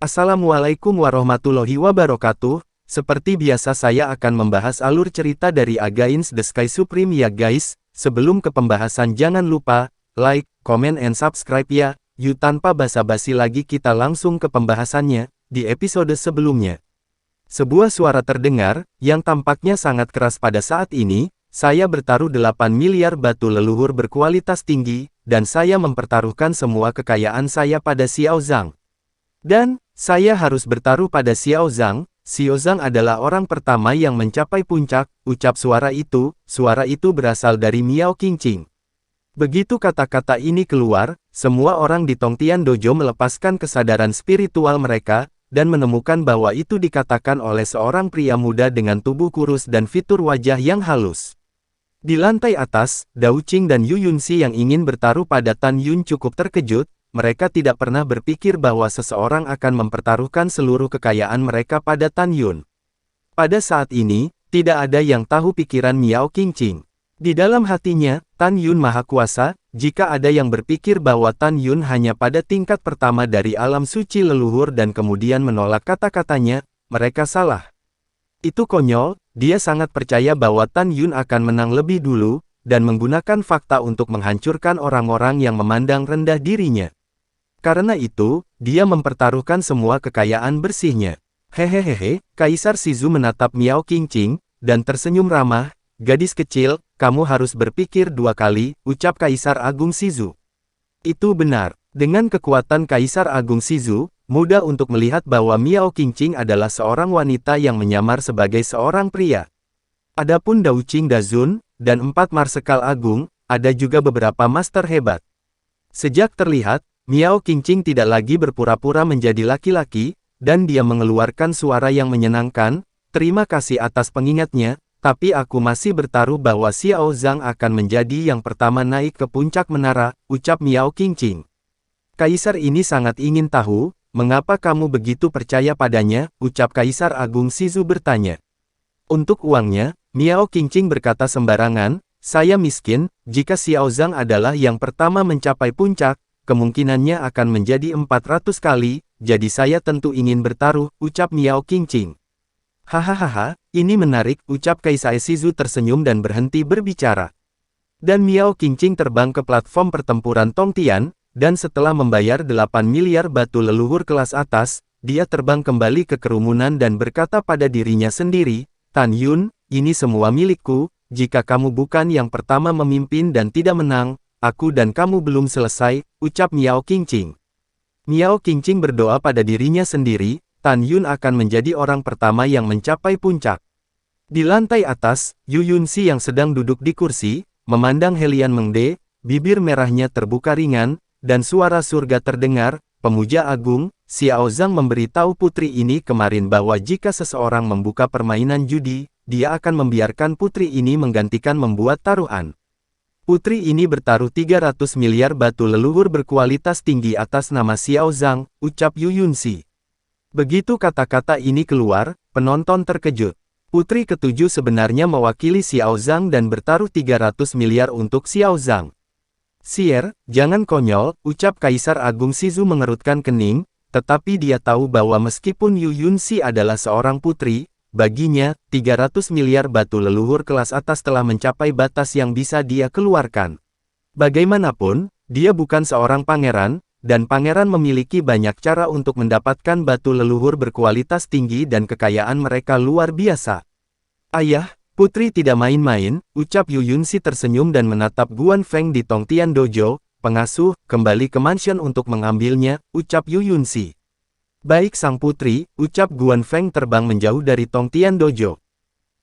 Assalamualaikum warahmatullahi wabarakatuh. Seperti biasa saya akan membahas alur cerita dari Against the Sky Supreme ya guys. Sebelum ke pembahasan jangan lupa, like, comment and subscribe ya. Yuk tanpa basa-basi lagi kita langsung ke pembahasannya, di episode sebelumnya. Sebuah suara terdengar, yang tampaknya sangat keras pada saat ini. Saya bertaruh 8 miliar batu leluhur berkualitas tinggi, dan saya mempertaruhkan semua kekayaan saya pada Xiao Zhang. Dan, saya harus bertaruh pada Xiao Zhang. Xiao Zhang adalah orang pertama yang mencapai puncak, ucap suara itu berasal dari Miao Qingqing. Begitu kata-kata ini keluar, semua orang di Tongtian Dojo melepaskan kesadaran spiritual mereka, dan menemukan bahwa itu dikatakan oleh seorang pria muda dengan tubuh kurus dan fitur wajah yang halus. Di lantai atas, Dao Qing dan Yu Yunxi yang ingin bertaruh pada Tan Yun cukup terkejut. Mereka tidak pernah berpikir bahwa seseorang akan mempertaruhkan seluruh kekayaan mereka pada Tan Yun. Pada saat ini, tidak ada yang tahu pikiran Miao Qingqing. Di dalam hatinya, Tan Yun maha kuasa. Jika ada yang berpikir bahwa Tan Yun hanya pada tingkat pertama dari alam suci leluhur dan kemudian menolak kata-katanya, mereka salah. Itu konyol. Dia sangat percaya bahwa Tan Yun akan menang lebih dulu, dan menggunakan fakta untuk menghancurkan orang-orang yang memandang rendah dirinya. Karena itu, dia mempertaruhkan semua kekayaan bersihnya. Hehehehe, Kaisar Shizu menatap Miao Qingqing, dan tersenyum ramah. Gadis kecil, kamu harus berpikir dua kali, ucap Kaisar Agung Shizu. Itu benar. Dengan kekuatan Kaisar Agung Shizu, mudah untuk melihat bahwa Miao Qingqing adalah seorang wanita yang menyamar sebagai seorang pria. Adapun Dao Qing Dazun, dan 4 Marsekal Agung, ada juga beberapa master hebat. Sejak terlihat, Miao Qingqing tidak lagi berpura-pura menjadi laki-laki, dan dia mengeluarkan suara yang menyenangkan. Terima kasih atas pengingatnya, tapi aku masih bertaruh bahwa Xiao Zhang akan menjadi yang pertama naik ke puncak menara, ucap Miao Qingqing. Kaisar ini sangat ingin tahu, mengapa kamu begitu percaya padanya, ucap Kaisar Agung Shizu bertanya. Untuk uangnya, Miao Qingqing berkata sembarangan, saya miskin. Jika Xiao Zhang adalah yang pertama mencapai puncak, kemungkinannya akan menjadi 400 kali, jadi saya tentu ingin bertaruh, ucap Miao Qingqing. Hahaha, ini menarik, ucap Kaisar Shizu tersenyum dan berhenti berbicara. Dan Miao Qingqing terbang ke platform pertempuran Tongtian, dan setelah membayar 8 miliar batu leluhur kelas atas, dia terbang kembali ke kerumunan dan berkata pada dirinya sendiri, Tan Yun, ini semua milikku, jika kamu bukan yang pertama memimpin dan tidak menang, aku dan kamu belum selesai, ucap Miao Qingqing. Miao Qingqing berdoa pada dirinya sendiri, Tan Yun akan menjadi orang pertama yang mencapai puncak. Di lantai atas, Yu Yunxi yang sedang duduk di kursi, memandang Helian Mengde, bibir merahnya terbuka ringan, dan suara surga terdengar, pemuja agung, Xiao Zhang memberitahu putri ini kemarin bahwa jika seseorang membuka permainan judi, dia akan membiarkan putri ini menggantikan membuat taruhan. Putri ini bertaruh 300 miliar batu leluhur berkualitas tinggi atas nama Xiao Zhang, ucap Yu Yunxi. Begitu kata-kata ini keluar, penonton terkejut. Putri ketujuh sebenarnya mewakili Xiao Zhang dan bertaruh 300 miliar untuk Xiao Zhang. Sier, jangan konyol, ucap Kaisar Agung Shizu mengerutkan kening, tetapi dia tahu bahwa meskipun Yu Yunxi adalah seorang putri, baginya, 300 miliar batu leluhur kelas atas telah mencapai batas yang bisa dia keluarkan. Bagaimanapun, dia bukan seorang pangeran, dan pangeran memiliki banyak cara untuk mendapatkan batu leluhur berkualitas tinggi dan kekayaan mereka luar biasa. Ayah, putri tidak main-main, ucap Yu Yunxi tersenyum dan menatap Guan Feng di Tongtian Dojo, pengasuh, kembali ke mansion untuk mengambilnya, ucap Yu Yunxi. Baik sang putri, ucap Guan Feng terbang menjauh dari Tongtian Dojo.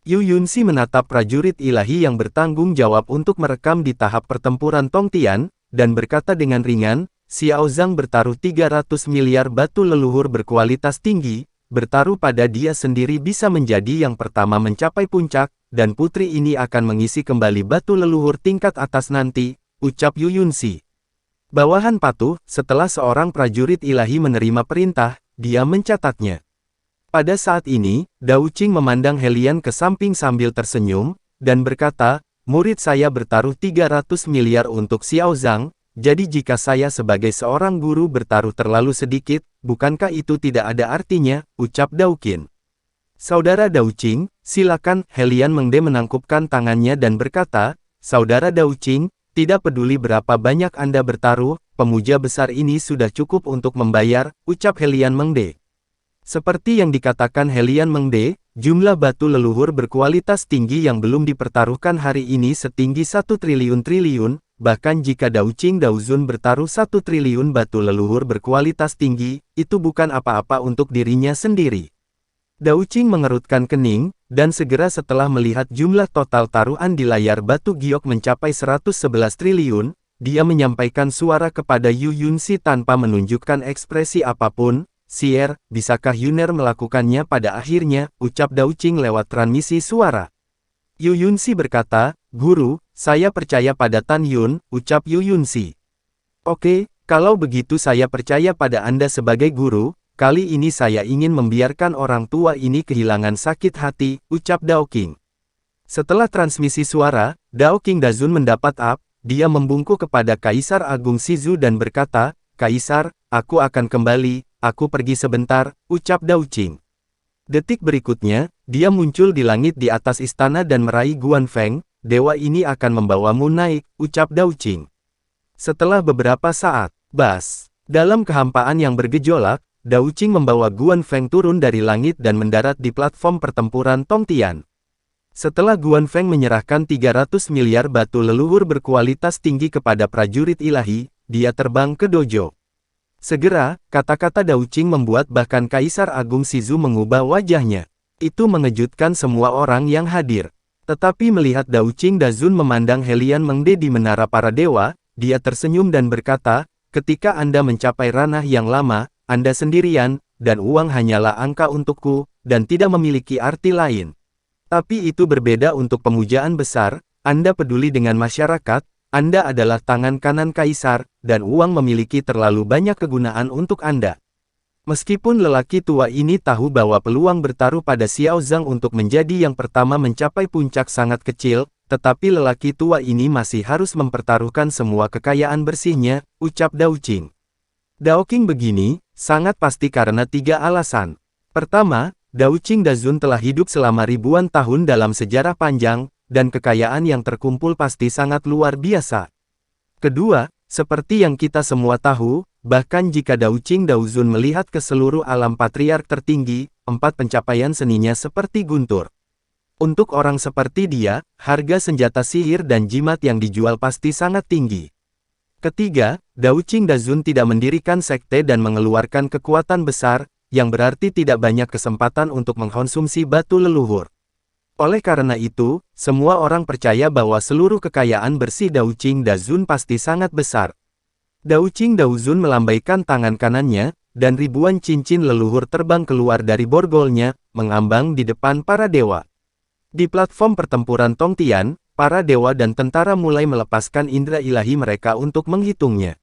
Yu Yunxi menatap prajurit ilahi yang bertanggung jawab untuk merekam di tahap pertempuran Tongtian, dan berkata dengan ringan, Xiao Zhang bertaruh 300 miliar batu leluhur berkualitas tinggi, bertaruh pada dia sendiri bisa menjadi yang pertama mencapai puncak, dan putri ini akan mengisi kembali batu leluhur tingkat atas nanti, ucap Yu Yunxi. Bawahan patuh, setelah seorang prajurit ilahi menerima perintah, dia mencatatnya. Pada saat ini, Dao Qing memandang Helian ke samping sambil tersenyum, dan berkata, murid saya bertaruh 300 miliar untuk Xiao Zhang, jadi jika saya sebagai seorang guru bertaruh terlalu sedikit, bukankah itu tidak ada artinya, ucap Daoqin. Saudara Daoqing, silakan, Helian Mengde menangkupkan tangannya dan berkata, Saudara Daoqing, tidak peduli berapa banyak Anda bertaruh, pemuja besar ini sudah cukup untuk membayar, ucap Helian Mengde. Seperti yang dikatakan Helian Mengde, jumlah batu leluhur berkualitas tinggi yang belum dipertaruhkan hari ini setinggi 1 triliun, bahkan jika Daoqing Daozun bertaruh 1 triliun batu leluhur berkualitas tinggi, itu bukan apa-apa untuk dirinya sendiri. Daoqing mengerutkan kening, dan segera setelah melihat jumlah total taruhan di layar batu giok mencapai 111 triliun, dia menyampaikan suara kepada Yu Yunxi tanpa menunjukkan ekspresi apapun, Sier, bisakah Yuner melakukannya pada akhirnya, ucap Daoqing lewat transmisi suara. Yu Yunxi berkata, Guru, saya percaya pada Tan Yun, ucap Yu Yunxi. Oke, kalau begitu saya percaya pada Anda sebagai guru. Kali ini saya ingin membiarkan orang tua ini kehilangan sakit hati, ucap Daoqing. Setelah transmisi suara, Daoqing Dazun mendapat up, dia membungkuk kepada Kaisar Agung Shizu dan berkata, Kaisar, aku akan kembali, aku pergi sebentar, ucap Daoqing. Detik berikutnya, dia muncul di langit di atas istana dan meraih Guan Feng, dewa ini akan membawamu naik, ucap Daoqing. Setelah beberapa saat, dalam kehampaan yang bergejolak, Daoqing membawa Guan Feng turun dari langit dan mendarat di platform pertempuran Tongtian. Setelah Guan Feng menyerahkan 300 miliar batu leluhur berkualitas tinggi kepada prajurit ilahi, dia terbang ke dojo. Segera, kata-kata Daoqing membuat bahkan Kaisar Agung Shizu mengubah wajahnya. Itu mengejutkan semua orang yang hadir. Tetapi melihat Daoqing Dazun memandang Helian Mengde di menara para dewa, dia tersenyum dan berkata, ketika Anda mencapai ranah yang lama, Anda sendirian, dan uang hanyalah angka untukku, dan tidak memiliki arti lain. Tapi itu berbeda untuk pemujaan besar, Anda peduli dengan masyarakat, Anda adalah tangan kanan kaisar, dan uang memiliki terlalu banyak kegunaan untuk Anda. Meskipun lelaki tua ini tahu bahwa peluang bertaruh pada Xiao Zhang untuk menjadi yang pertama mencapai puncak sangat kecil, tetapi lelaki tua ini masih harus mempertaruhkan semua kekayaan bersihnya, ucap Daoqing. Daoqing begini, sangat pasti karena 3 alasan. Pertama, Daoqing Dazun telah hidup selama ribuan tahun dalam sejarah panjang, dan kekayaan yang terkumpul pasti sangat luar biasa. Kedua, seperti yang kita semua tahu, bahkan jika Daoqing Daozun melihat ke seluruh alam patriark tertinggi, 4 pencapaian seninya seperti guntur. Untuk orang seperti dia, harga senjata sihir dan jimat yang dijual pasti sangat tinggi. Ketiga, Daoqing Dazun tidak mendirikan sekte dan mengeluarkan kekuatan besar, yang berarti tidak banyak kesempatan untuk mengkonsumsi batu leluhur. Oleh karena itu, semua orang percaya bahwa seluruh kekayaan bersih Daoqing Dazun pasti sangat besar. Daoqing Daozun melambaikan tangan kanannya, dan ribuan cincin leluhur terbang keluar dari borgolnya, mengambang di depan para dewa. Di platform pertempuran Tongtian, para dewa dan tentara mulai melepaskan indera ilahi mereka untuk menghitungnya.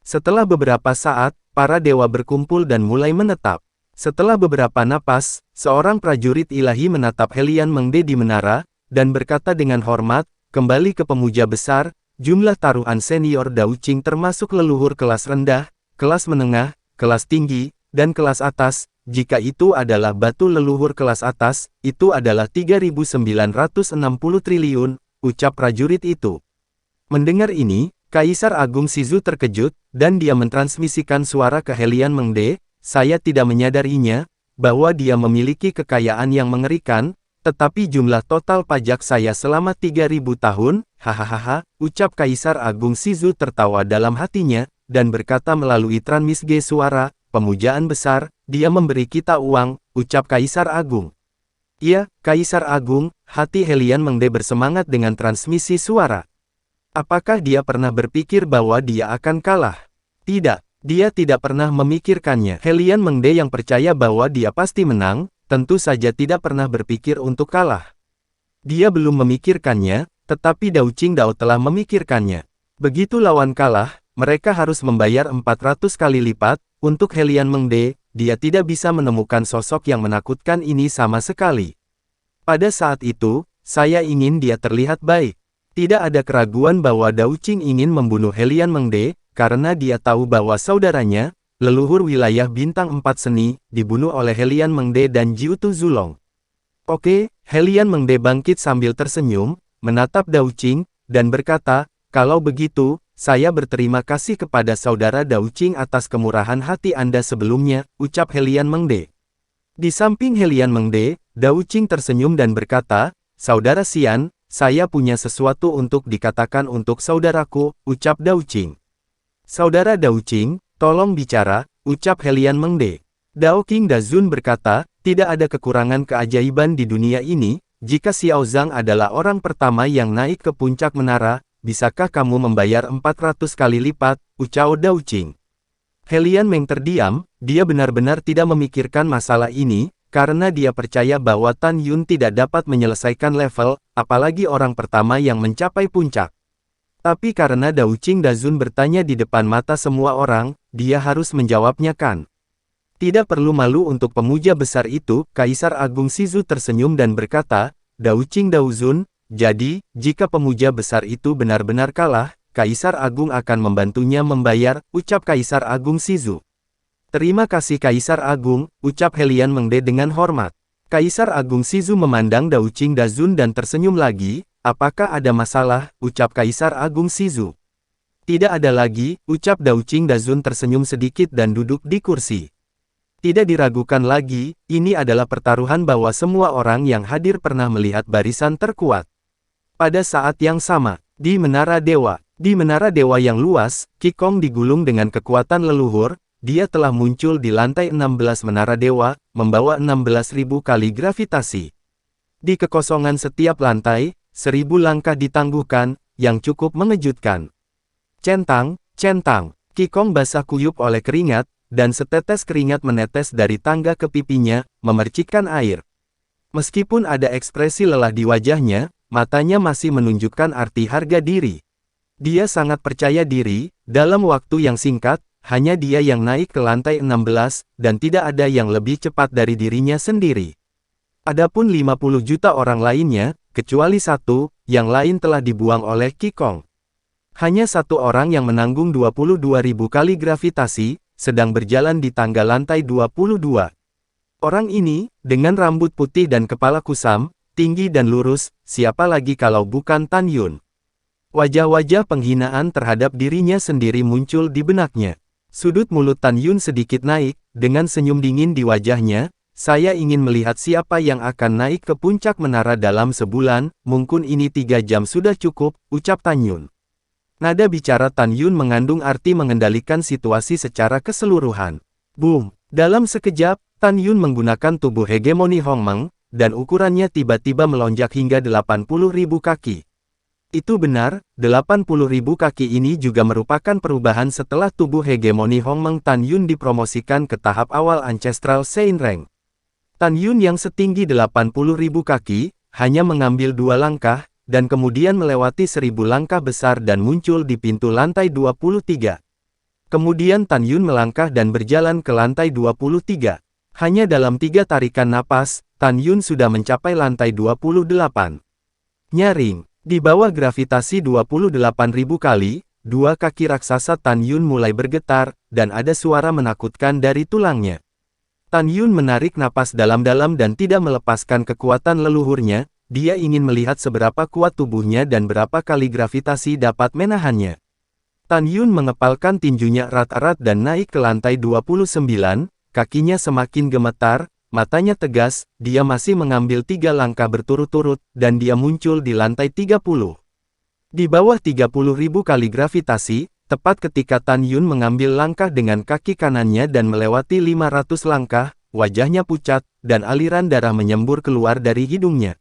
Setelah beberapa saat, para dewa berkumpul dan mulai menetap. Setelah beberapa napas, seorang prajurit ilahi menatap Helian Mengde di menara, dan berkata dengan hormat, kembali ke pemuja besar, jumlah taruhan senior Daoqing termasuk leluhur kelas rendah, kelas menengah, kelas tinggi, dan kelas atas. Jika itu adalah batu leluhur kelas atas, itu adalah 3.960 triliun, ucap prajurit itu. Mendengar ini, Kaisar Agung Shizu terkejut, dan dia mentransmisikan suara ke Helian Mengde, saya tidak menyadarinya, bahwa dia memiliki kekayaan yang mengerikan, tetapi jumlah total pajak saya selama 3.000 tahun, hahaha, ucap Kaisar Agung Shizu tertawa dalam hatinya, dan berkata melalui transmisi suara, pemujaan besar, dia memberi kita uang, ucap Kaisar Agung. Iya, Kaisar Agung, hati Helian Mengde bersemangat dengan transmisi suara. Apakah dia pernah berpikir bahwa dia akan kalah? Tidak, dia tidak pernah memikirkannya. Helian Mengde yang percaya bahwa dia pasti menang, tentu saja tidak pernah berpikir untuk kalah. Dia belum memikirkannya, tetapi Daoqing Dao telah memikirkannya. Begitu lawan kalah, mereka harus membayar 400 kali lipat. Untuk Helian Mengde, dia tidak bisa menemukan sosok yang menakutkan ini sama sekali. Pada saat itu, saya ingin dia terlihat baik. Tidak ada keraguan bahwa Dao Qing ingin membunuh Helian Mengde, karena dia tahu bahwa saudaranya, leluhur wilayah bintang 4 seni, dibunuh oleh Helian Mengde dan Jiutu Zulong. Oke, Helian Mengde bangkit sambil tersenyum, menatap Dao Qing, dan berkata, kalau begitu, saya berterima kasih kepada saudara Dao Qing atas kemurahan hati Anda sebelumnya, ucap Helian Mengde. Di samping Helian Mengde, Dao Qing tersenyum dan berkata, saudara Xian, saya punya sesuatu untuk dikatakan untuk saudaraku, ucap Dao Qing. Saudara Dao Qing, tolong bicara, ucap Helian Mengde. Dao Qing Dazun berkata, tidak ada kekurangan keajaiban di dunia ini, jika Xiao Zhang adalah orang pertama yang naik ke puncak menara, bisakah kamu membayar 400 kali lipat, ucap Dao Qing. Helian Meng terdiam, dia benar-benar tidak memikirkan masalah ini, karena dia percaya bahwa Tan Yun tidak dapat menyelesaikan level, apalagi orang pertama yang mencapai puncak. Tapi karena Dao Qing Dazun bertanya di depan mata semua orang, dia harus menjawabnya kan. Tidak perlu malu untuk pemuja besar itu, Kaisar Agung Shizu tersenyum dan berkata, Dao Qing Dazun, jadi, jika pemuja besar itu benar-benar kalah, Kaisar Agung akan membantunya membayar, ucap Kaisar Agung Shizu. Terima kasih Kaisar Agung, ucap Helian Mengde dengan hormat. Kaisar Agung Shizu memandang Dao Qing Dazun dan tersenyum lagi, apakah ada masalah, ucap Kaisar Agung Shizu. Tidak ada lagi, ucap Dao Qing Dazun tersenyum sedikit dan duduk di kursi. Tidak diragukan lagi, ini adalah pertaruhan bahwa semua orang yang hadir pernah melihat barisan terkuat. Pada saat yang sama, di Menara Dewa yang luas, Qigong digulung dengan kekuatan leluhur. Dia telah muncul di lantai 16 Menara Dewa, membawa 16.000 kali gravitasi. Di kekosongan setiap lantai, 1000 langkah ditangguhkan, yang cukup mengejutkan. Centang, centang, Qigong basah kuyup oleh keringat, dan setetes keringat menetes dari tangga ke pipinya, memercikkan air. Meskipun ada ekspresi lelah di wajahnya, matanya masih menunjukkan arti harga diri. Dia sangat percaya diri, dalam waktu yang singkat, hanya dia yang naik ke lantai 16, dan tidak ada yang lebih cepat dari dirinya sendiri. Adapun 50 juta orang lainnya, kecuali satu, yang lain telah dibuang oleh Qigong. Hanya satu orang yang menanggung 22.000 kali gravitasi, sedang berjalan di tangga lantai 22. Orang ini, dengan rambut putih dan kepala kusam, tinggi dan lurus, siapa lagi kalau bukan Tan Yun. Wajah-wajah penghinaan terhadap dirinya sendiri muncul di benaknya. Sudut mulut Tan Yun sedikit naik, dengan senyum dingin di wajahnya, saya ingin melihat siapa yang akan naik ke puncak menara dalam sebulan, mungkin ini 3 jam sudah cukup, ucap Tan Yun. Nada bicara Tan Yun mengandung arti mengendalikan situasi secara keseluruhan. Boom! Dalam sekejap, Tan Yun menggunakan tubuh hegemoni Hongmeng, dan ukurannya tiba-tiba melonjak hingga 80.000 kaki. Itu benar, 80.000 kaki ini juga merupakan perubahan setelah tubuh hegemoni Hongmeng Tan Yun dipromosikan ke tahap awal Ancestral Sein Rank. Tan Yun yang setinggi 80.000 kaki, hanya mengambil 2 langkah, dan kemudian melewati 1000 langkah besar dan muncul di pintu lantai 23. Kemudian Tan Yun melangkah dan berjalan ke lantai 23. Hanya dalam 3 tarikan napas, Tan Yun sudah mencapai lantai 28. Nyaring. Di bawah gravitasi 28.000 kali, 2 kaki raksasa Tan Yun mulai bergetar, dan ada suara menakutkan dari tulangnya. Tan Yun menarik napas dalam-dalam dan tidak melepaskan kekuatan leluhurnya, dia ingin melihat seberapa kuat tubuhnya dan berapa kali gravitasi dapat menahannya. Tan Yun mengepalkan tinjunya erat-erat dan naik ke lantai 29, kakinya semakin gemetar, matanya tegas, dia masih mengambil 3 langkah berturut-turut, dan dia muncul di lantai 30. Di bawah 30.000 kali gravitasi, tepat ketika Tan Yun mengambil langkah dengan kaki kanannya dan melewati 500 langkah, wajahnya pucat, dan aliran darah menyembur keluar dari hidungnya.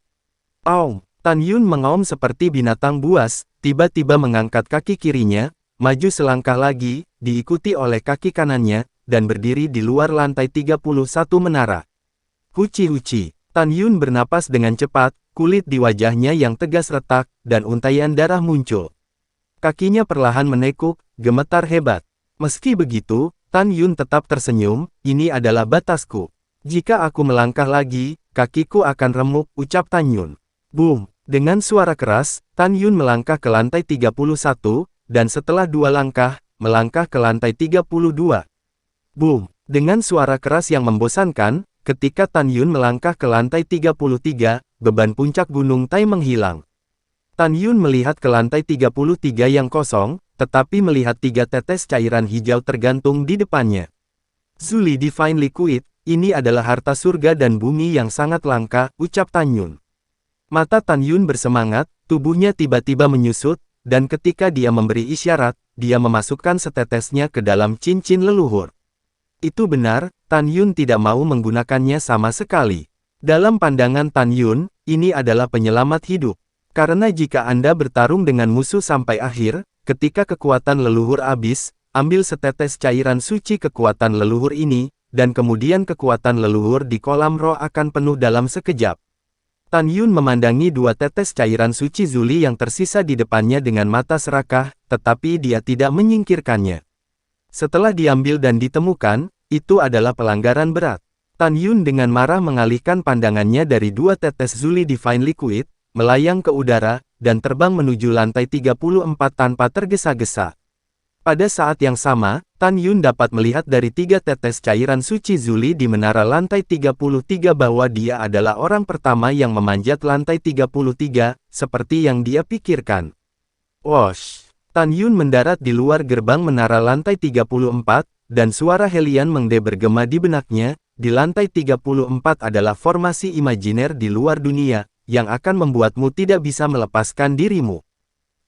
Aum! Tan Yun mengaum seperti binatang buas, tiba-tiba mengangkat kaki kirinya, maju selangkah lagi, diikuti oleh kaki kanannya, dan berdiri di luar lantai 31 menara. Huci-huci, Tan Yun bernapas dengan cepat, kulit di wajahnya yang tegas retak, dan untaian darah muncul. Kakinya perlahan menekuk, gemetar hebat. Meski begitu, Tan Yun tetap tersenyum, ini adalah batasku. Jika aku melangkah lagi, kakiku akan remuk, ucap Tan Yun. Boom! Dengan suara keras, Tan Yun melangkah ke lantai 31, dan setelah 2 langkah, melangkah ke lantai 32. Boom! Dengan suara keras yang membosankan, ketika Tan Yun melangkah ke lantai 33, beban puncak Gunung Tai menghilang. Tan Yun melihat ke lantai 33 yang kosong, tetapi melihat 3 tetes cairan hijau tergantung di depannya. Zuli Divine Liquid, ini adalah harta surga dan bumi yang sangat langka, ucap Tan Yun. Mata Tan Yun bersemangat, tubuhnya tiba-tiba menyusut, dan ketika dia memberi isyarat, dia memasukkan setetesnya ke dalam cincin leluhur. Itu benar, Tan Yun tidak mau menggunakannya sama sekali. Dalam pandangan Tan Yun, ini adalah penyelamat hidup. Karena jika Anda bertarung dengan musuh sampai akhir, ketika kekuatan leluhur habis, ambil setetes cairan suci kekuatan leluhur ini, dan kemudian kekuatan leluhur di kolam roh akan penuh dalam sekejap. Tan Yun memandangi 2 tetes cairan suci Zuli yang tersisa di depannya dengan mata serakah, tetapi dia tidak menyingkirkannya. Setelah diambil dan ditemukan, itu adalah pelanggaran berat. Tan Yun dengan marah mengalihkan pandangannya dari 2 tetes Zuli Divine Liquid, melayang ke udara, dan terbang menuju lantai 34 tanpa tergesa-gesa. Pada saat yang sama, Tan Yun dapat melihat dari 3 tetes cairan suci Zuli di menara lantai 33 bahwa dia adalah orang pertama yang memanjat lantai 33, seperti yang dia pikirkan. Wosh! Tan Yun mendarat di luar gerbang menara lantai 34, dan suara Helian Mengde bergema di benaknya, di lantai 34 adalah formasi imajiner di luar dunia, yang akan membuatmu tidak bisa melepaskan dirimu.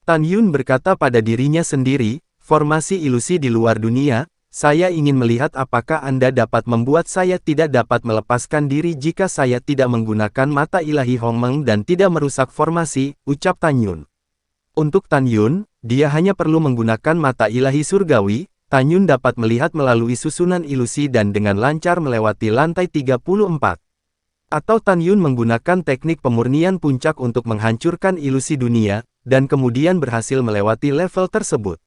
Tan Yun berkata pada dirinya sendiri, formasi ilusi di luar dunia, saya ingin melihat apakah Anda dapat membuat saya tidak dapat melepaskan diri jika saya tidak menggunakan mata ilahi Hongmeng dan tidak merusak formasi, ucap Tan Yun. Untuk Tan Yun, dia hanya perlu menggunakan mata ilahi surgawi, Tan Yun dapat melihat melalui susunan ilusi dan dengan lancar melewati lantai 34. Atau Tan Yun menggunakan teknik pemurnian puncak untuk menghancurkan ilusi dunia, dan kemudian berhasil melewati level tersebut.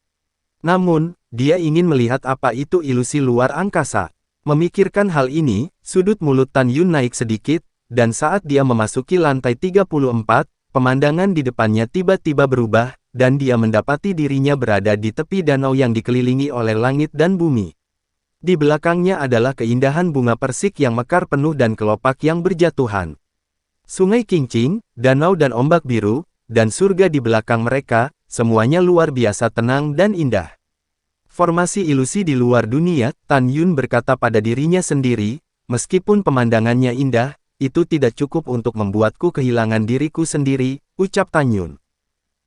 Namun, dia ingin melihat apa itu ilusi luar angkasa. Memikirkan hal ini, sudut mulut Tan Yun naik sedikit, dan saat dia memasuki lantai 34, pemandangan di depannya tiba-tiba berubah, dan dia mendapati dirinya berada di tepi danau yang dikelilingi oleh langit dan bumi. Di belakangnya adalah keindahan bunga persik yang mekar penuh dan kelopak yang berjatuhan. Sungai kincing, danau dan ombak biru, dan surga di belakang mereka, semuanya luar biasa tenang dan indah. Formasi ilusi di luar dunia, Tan Yun berkata pada dirinya sendiri, meskipun pemandangannya indah, itu tidak cukup untuk membuatku kehilangan diriku sendiri, ucap Tan Yun.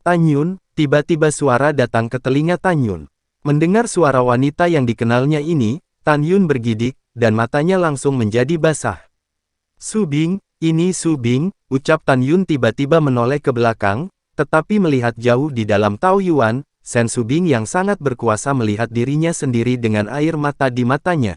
Tan Yun, tiba-tiba suara datang ke telinga Tan Yun. Mendengar suara wanita yang dikenalnya ini, Tan Yun bergidik, dan matanya langsung menjadi basah. Su Bing, ini Su Bing, ucap Tan Yun tiba-tiba menoleh ke belakang, tetapi melihat jauh di dalam Taoyuan, Sen Su Bing yang sangat berkuasa melihat dirinya sendiri dengan air mata di matanya.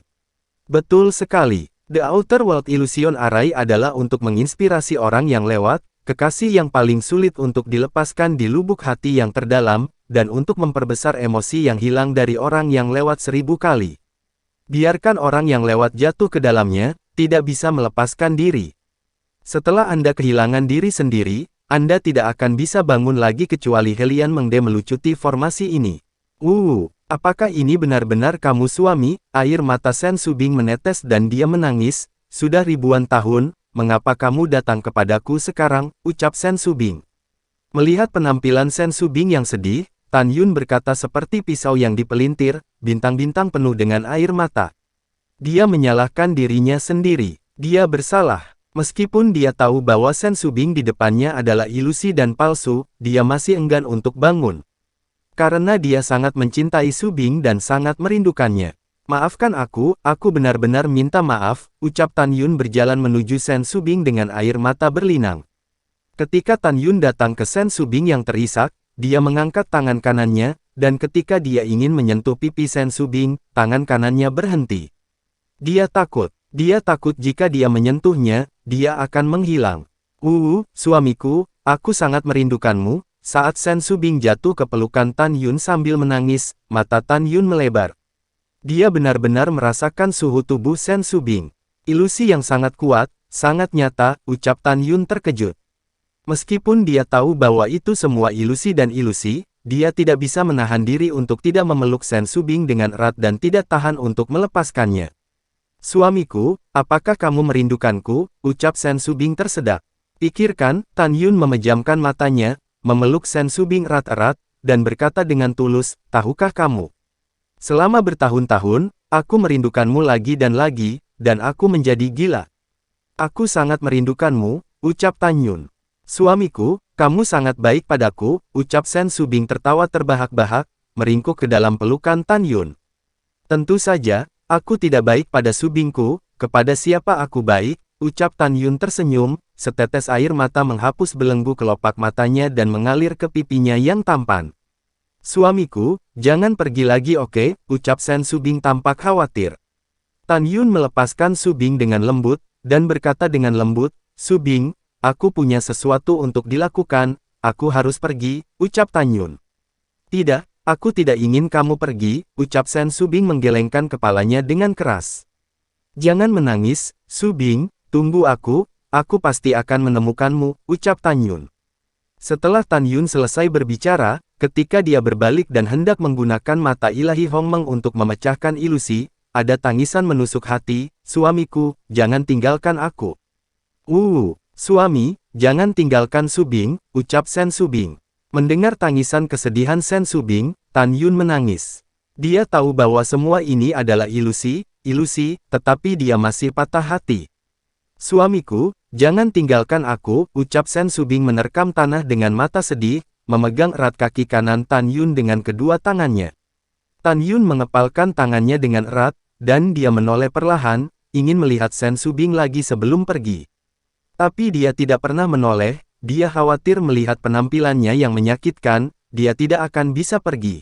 Betul sekali, The Outer World Illusion Array adalah untuk menginspirasi orang yang lewat, kekasih yang paling sulit untuk dilepaskan di lubuk hati yang terdalam, dan untuk memperbesar emosi yang hilang dari orang yang lewat 1000 kali. Biarkan orang yang lewat jatuh ke dalamnya, tidak bisa melepaskan diri. Setelah Anda kehilangan diri sendiri, Anda tidak akan bisa bangun lagi kecuali Helian Mengde melucuti formasi ini. Apakah ini benar-benar kamu suami? Air mata Sen Su Bing menetes dan dia menangis. Sudah ribuan tahun, mengapa kamu datang kepadaku sekarang? Ucap Sen Su Bing. Melihat penampilan Sen Su Bing yang sedih, Tan Yun berkata seperti pisau yang dipelintir, bintang-bintang penuh dengan air mata. Dia menyalahkan dirinya sendiri. Dia bersalah. Meskipun dia tahu bahwa Sen Su Bing di depannya adalah ilusi dan palsu, dia masih enggan untuk bangun. Karena dia sangat mencintai Su Bing dan sangat merindukannya. Maafkan aku benar-benar minta maaf, ucap Tan Yun berjalan menuju Sen Su Bing dengan air mata berlinang. Ketika Tan Yun datang ke Sen Su Bing yang terisak, dia mengangkat tangan kanannya, dan ketika dia ingin menyentuh pipi Sen Su Bing, tangan kanannya berhenti. Dia takut jika dia menyentuhnya, dia akan menghilang. Suamiku, aku sangat merindukanmu. Saat Sen Su Bing jatuh ke pelukan Tan Yun sambil menangis, mata Tan Yun melebar. Dia benar-benar merasakan suhu tubuh Sen Su Bing. Ilusi yang sangat kuat, sangat nyata, ucap Tan Yun terkejut. Meskipun dia tahu bahwa itu semua ilusi dan ilusi, dia tidak bisa menahan diri untuk tidak memeluk Sen Subing dengan erat dan tidak tahan untuk melepaskannya. Suamiku, apakah kamu merindukanku? Ucap Sen Subing tersedak. Pikirkan, Tan Yun memejamkan matanya, memeluk Sen Subing erat-erat, dan berkata dengan tulus, tahukah kamu? Selama bertahun-tahun, aku merindukanmu lagi, dan aku menjadi gila. Aku sangat merindukanmu, ucap Tan Yun. Suamiku, kamu sangat baik padaku, ucap Sen Subing tertawa terbahak-bahak, meringkuk ke dalam pelukan Tan Yun. Tentu saja, aku tidak baik pada Subingku, kepada siapa aku baik, ucap Tan Yun tersenyum, setetes air mata menghapus belenggu kelopak matanya dan mengalir ke pipinya yang tampan. Suamiku, jangan pergi lagi oke, ucap Sen Subing tampak khawatir. Tan Yun melepaskan Subing dengan lembut, dan berkata dengan lembut, Subing, aku punya sesuatu untuk dilakukan, aku harus pergi, ucap Tan Yun. Tidak, aku tidak ingin kamu pergi, ucap Sen Subing menggelengkan kepalanya dengan keras. Jangan menangis, Subing, tunggu aku pasti akan menemukanmu, ucap Tan Yun. Setelah Tan Yun selesai berbicara, ketika dia berbalik dan hendak menggunakan mata ilahi Hongmeng untuk memecahkan ilusi, ada tangisan menusuk hati, suamiku, jangan tinggalkan aku. Suami, jangan tinggalkan Subing, ucap Sen Subing. Mendengar tangisan kesedihan Sen Subing, Tan Yun menangis. Dia tahu bahwa semua ini adalah ilusi, tetapi dia masih patah hati. Suamiku, jangan tinggalkan aku, ucap Sen Subing menerkam tanah dengan mata sedih, memegang erat kaki kanan Tan Yun dengan kedua tangannya. Tan Yun mengepalkan tangannya dengan erat, dan dia menoleh perlahan, ingin melihat Sen Subing lagi sebelum pergi. Tapi dia tidak pernah menoleh, dia khawatir melihat penampilannya yang menyakitkan, dia tidak akan bisa pergi.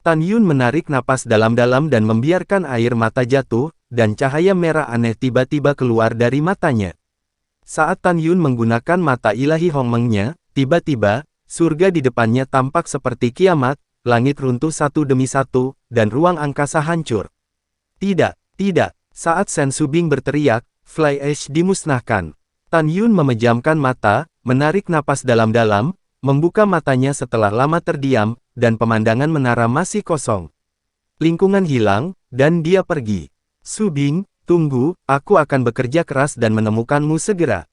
Tan Yun menarik napas dalam-dalam dan membiarkan air mata jatuh, dan cahaya merah aneh tiba-tiba keluar dari matanya. Saat Tan Yun menggunakan mata ilahi Hongmengnya, tiba-tiba, surga di depannya tampak seperti kiamat, langit runtuh satu demi satu, dan ruang angkasa hancur. Tidak, saat Sen Subing berteriak, Fly Ash dimusnahkan. Tan Yun memejamkan mata, menarik napas dalam-dalam, membuka matanya setelah lama terdiam, dan pemandangan menara masih kosong. Lingkungan hilang, dan dia pergi. Subing, tunggu, aku akan bekerja keras dan menemukanmu segera.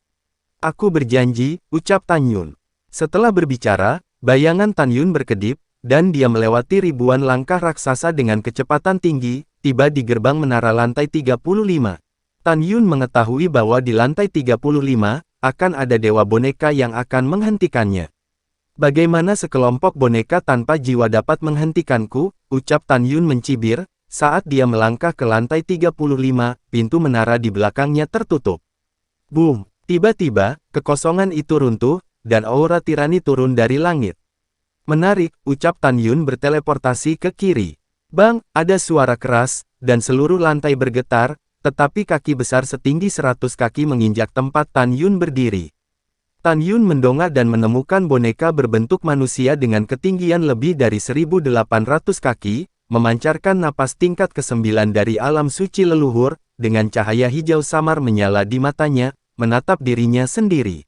Aku berjanji, ucap Tan Yun. Setelah berbicara, bayangan Tan Yun berkedip, dan dia melewati ribuan langkah raksasa dengan kecepatan tinggi, tiba di gerbang menara lantai 35. Tan Yun mengetahui bahwa di lantai 35, akan ada dewa boneka yang akan menghentikannya. Bagaimana sekelompok boneka tanpa jiwa dapat menghentikanku, ucap Tan Yun mencibir, saat dia melangkah ke lantai 35, pintu menara di belakangnya tertutup. Boom! Tiba-tiba, kekosongan itu runtuh, dan aura tirani turun dari langit. Menarik, ucap Tan Yun berteleportasi ke kiri. Bang, ada suara keras, dan seluruh lantai bergetar, tetapi kaki besar setinggi 100 kaki menginjak tempat Tan Yun berdiri. Tan Yun mendongak dan menemukan boneka berbentuk manusia dengan ketinggian lebih dari 1.800 kaki, memancarkan napas tingkat ke-9 dari alam suci leluhur, dengan cahaya hijau samar menyala di matanya, menatap dirinya sendiri.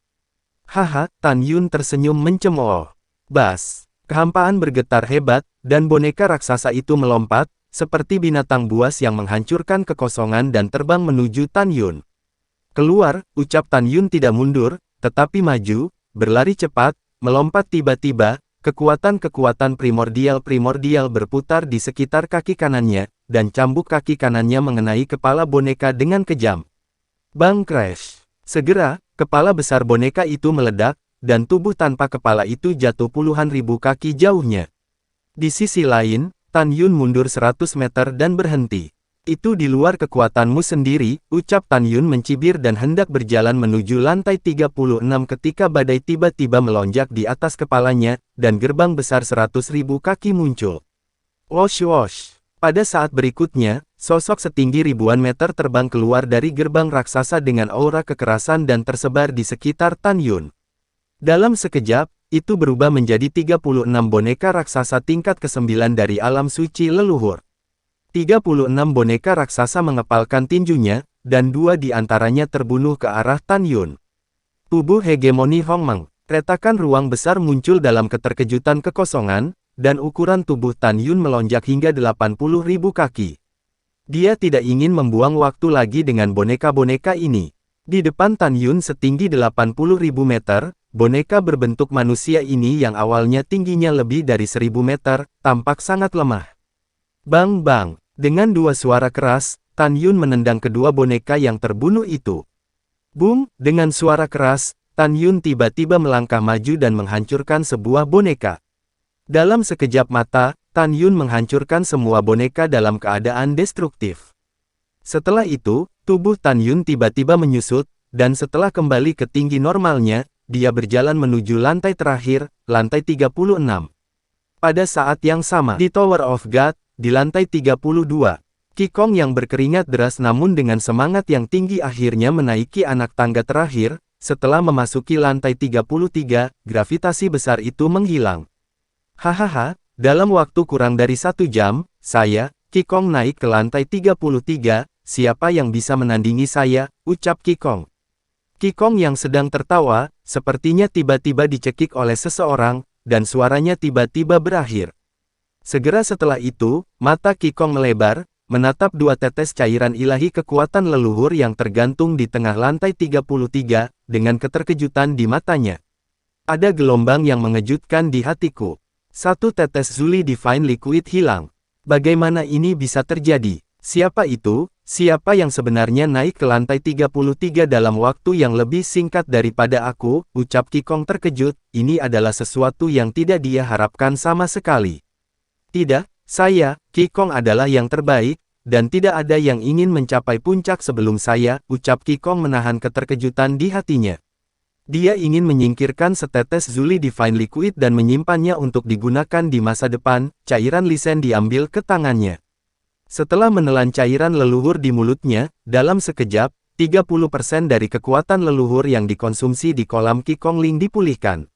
Haha, Tan Yun tersenyum mencemooh. Bas! Kehampaan bergetar hebat, dan boneka raksasa itu melompat, seperti binatang buas yang menghancurkan kekosongan dan terbang menuju Tan Yun. Keluar, ucap Tan Yun tidak mundur, tetapi maju, berlari cepat, melompat tiba-tiba, kekuatan-kekuatan primordial berputar di sekitar kaki kanannya, dan cambuk kaki kanannya mengenai kepala boneka dengan kejam. Bang crash! Segera, kepala besar boneka itu meledak, dan tubuh tanpa kepala itu jatuh puluhan ribu kaki jauhnya. Di sisi lain, Tan Yun mundur 100 meter dan berhenti. Itu di luar kekuatanmu sendiri, ucap Tan Yun mencibir dan hendak berjalan menuju lantai 36 ketika badai tiba-tiba melonjak di atas kepalanya, dan gerbang besar 100.000 kaki muncul. Wosh wosh! Pada saat berikutnya, sosok setinggi ribuan meter terbang keluar dari gerbang raksasa dengan aura kekerasan dan tersebar di sekitar Tan Yun. Dalam sekejap, itu berubah menjadi 36 boneka raksasa tingkat ke-9 dari alam suci leluhur. 36 boneka raksasa mengepalkan tinjunya, dan 2 di antaranya terbunuh ke arah Tan Yun. Tubuh hegemoni Hongmeng. Retakan ruang besar muncul dalam keterkejutan kekosongan, dan ukuran tubuh Tan Yun melonjak hingga 80.000 kaki. Dia tidak ingin membuang waktu lagi dengan boneka-boneka ini. Di depan Tan Yun setinggi 80.000 meter, boneka berbentuk manusia ini yang awalnya tingginya lebih dari 1.000 meter, tampak sangat lemah. Bang bang, dengan dua suara keras, Tan Yun menendang kedua boneka yang terbunuh itu. Boom, dengan suara keras, Tan Yun tiba-tiba melangkah maju dan menghancurkan sebuah boneka. Dalam sekejap mata, Tan Yun menghancurkan semua boneka dalam keadaan destruktif. Setelah itu, tubuh Tan Yun tiba-tiba menyusut, dan setelah kembali ke tinggi normalnya, dia berjalan menuju lantai terakhir, lantai 36. Pada saat yang sama, di Tower of God, di lantai 32, Qi-Gong yang berkeringat deras namun dengan semangat yang tinggi akhirnya menaiki anak tangga terakhir. Setelah memasuki lantai 33, gravitasi besar itu menghilang. Hahaha, dalam waktu kurang dari 1 jam, saya, Qi-Gong naik ke lantai 33, siapa yang bisa menandingi saya, ucap Qi-Gong. Qi-Gong yang sedang tertawa, sepertinya tiba-tiba dicekik oleh seseorang, dan suaranya tiba-tiba berakhir. Segera setelah itu, mata Qi-Gong melebar, menatap dua tetes cairan ilahi kekuatan leluhur yang tergantung di tengah lantai 33, dengan keterkejutan di matanya. Ada gelombang yang mengejutkan di hatiku. Satu tetes Zuli Divine Liquid hilang. Bagaimana ini bisa terjadi? Siapa itu? Siapa yang sebenarnya naik ke lantai 33 dalam waktu yang lebih singkat daripada aku? Ucap Qi-Gong terkejut, ini adalah sesuatu yang tidak dia harapkan sama sekali. Tidak, saya, Qi-Gong adalah yang terbaik, dan tidak ada yang ingin mencapai puncak sebelum saya, ucap Qi-Gong menahan keterkejutan di hatinya. Dia ingin menyingkirkan setetes Zuli Divine Liquid dan menyimpannya untuk digunakan di masa depan. Cairan lisen diambil ke tangannya. Setelah menelan cairan leluhur di mulutnya, dalam sekejap, 30% dari kekuatan leluhur yang dikonsumsi di kolam Qi-Gong Ling dipulihkan.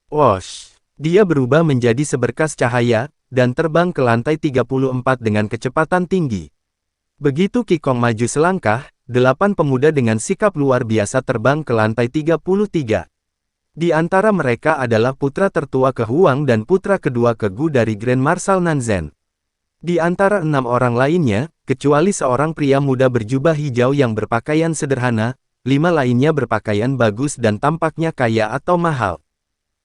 Wosh! Dia berubah menjadi seberkas cahaya, dan terbang ke lantai 34 dengan kecepatan tinggi. Begitu Qi-Gong maju selangkah, 8 pemuda dengan sikap luar biasa terbang ke lantai 33. Di antara mereka adalah putra tertua ke Huang dan putra kedua ke Gu dari Grand Marshal Nanzhen. Di antara 6 orang lainnya, kecuali seorang pria muda berjubah hijau yang berpakaian sederhana, 5 lainnya berpakaian bagus dan tampaknya kaya atau mahal.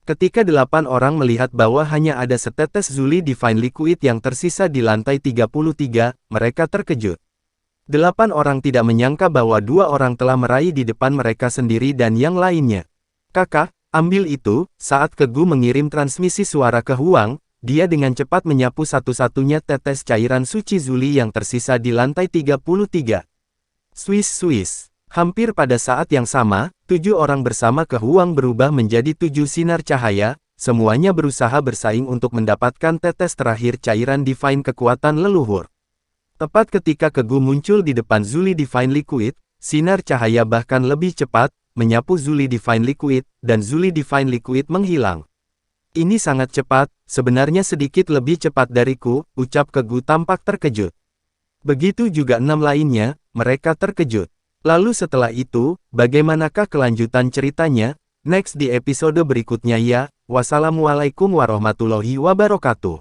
Ketika 8 orang melihat bahwa hanya ada setetes Zuli Divine Liquid yang tersisa di lantai 33, mereka terkejut. 8 orang tidak menyangka bahwa 2 orang telah meraih di depan mereka sendiri dan yang lainnya. Kakak, ambil itu. Saat Ke Gu mengirim transmisi suara ke Huang, dia dengan cepat menyapu satu-satunya tetes cairan suci Zuli yang tersisa di lantai 33. Swiss. Hampir pada saat yang sama, 7 orang bersama Ke Huang berubah menjadi 7 sinar cahaya, semuanya berusaha bersaing untuk mendapatkan tetes terakhir cairan Divine kekuatan leluhur. Tepat ketika Ke Gu muncul di depan Zuli Divine Liquid, sinar cahaya bahkan lebih cepat, menyapu Zuli Divine Liquid, dan Zuli Divine Liquid menghilang. Ini sangat cepat, sebenarnya sedikit lebih cepat dariku, ucap Ke Gu tampak terkejut. Begitu juga 6 lainnya, mereka terkejut. Lalu setelah itu, bagaimanakah kelanjutan ceritanya? Next di episode berikutnya ya. Wassalamualaikum warahmatullahi wabarakatuh.